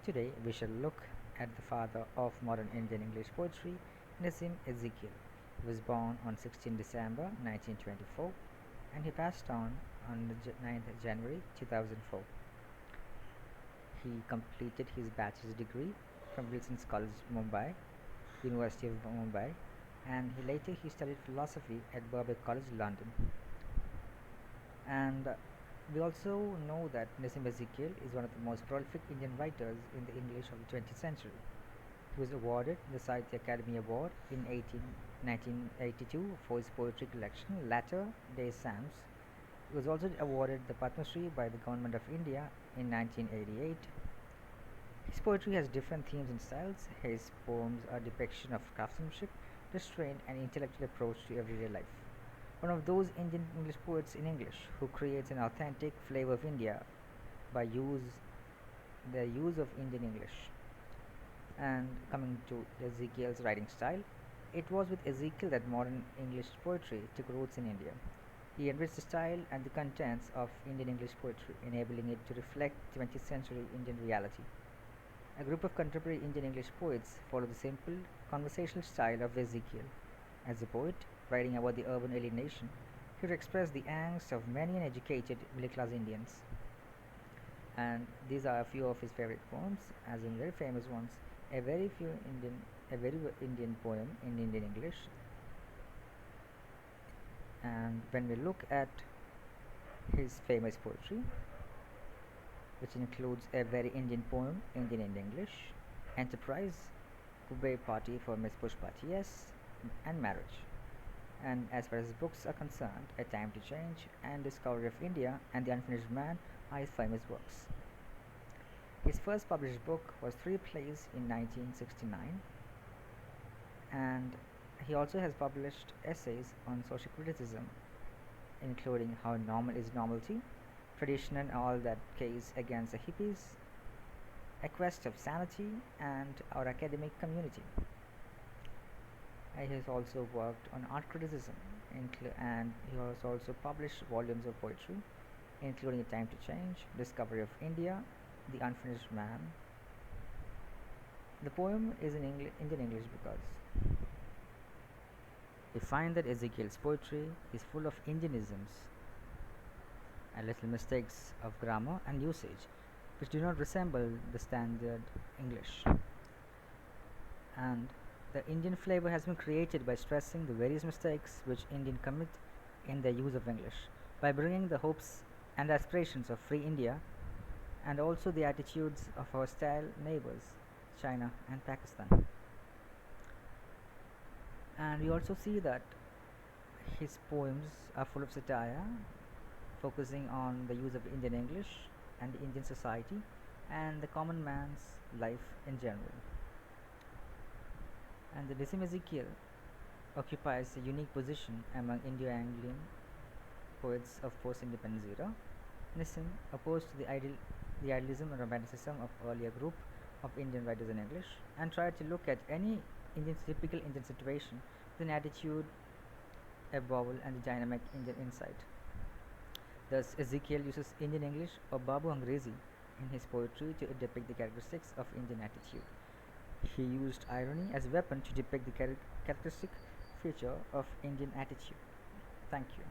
Today we shall look at the father of modern Indian English poetry, Nissim Ezekiel. He was born on 16 December 1924 and he passed on the 9th January 2004. He completed his bachelor's degree from Wilson's College, Mumbai, University of Mumbai, and he studied philosophy at Birkbeck College, London. And we also know that Nissim Ezekiel is one of the most prolific Indian writers in the English of the 20th century. He was awarded the Sahitya Academy Award in 1982 for his poetry collection Latter Day Psalms. He was also awarded the Padma Shri by the Government of India in 1988. His poetry has different themes and styles. His poems are a depiction of craftsmanship, restraint, and intellectual approach to everyday life. One of those Indian English poets in English who creates an authentic flavor of India by the use of Indian English. And coming to Ezekiel's writing style, it was with Ezekiel that modern English poetry took roots in India. He enriched the style and the contents of Indian English poetry, enabling it to reflect 20th century Indian reality. A group of contemporary Indian English poets follow the simple, conversational style of Ezekiel. As a poet, writing about the urban alienation, he would express the angst of many uneducated middle-class Indians. And these are a few of his favorite poems, as in very famous ones. A very Indian poem in Indian English. And when we look at his famous poetry, which includes a very Indian poem, Indian in English, Enterprise, Kubbe Party for Miss Pushpati, yes, and Marriage. And as far as books are concerned, A Time to Change and Discovery of India and The Unfinished Man are his famous works. His first published book was Three Plays in 1969, and he also has published essays on social criticism, including How Normal is Normality, Tradition and All That Case Against the Hippies, A Quest of Sanity, and Our Academic Community. He has also worked on art criticism, and he has also published volumes of poetry, including A Time to Change, Discovery of India, The Unfinished Man. The poem is in Indian English because we find that Ezekiel's poetry is full of Indianisms and little mistakes of grammar and usage, which do not resemble the standard English. And the Indian flavor has been created by stressing the various mistakes which Indians commit in their use of English, by bringing the hopes and aspirations of free India and also the attitudes of our hostile neighbors, China and Pakistan. And we also see that his poems are full of satire, focusing on the use of Indian English and the Indian society and the common man's life in general. And the Nissim Ezekiel occupies a unique position among Indo-Anglian poets of post-independence era. Nissim, opposed to the idealism and romanticism of earlier group of Indian writers in English, and tried to look at any typical Indian situation with an attitude, a vowel, and a dynamic Indian insight. Thus, Ezekiel uses Indian English or Babu Angrezi in his poetry to depict the characteristics of Indian attitude. He used irony as a weapon to depict the characteristic feature of Indian attitude. Thank you.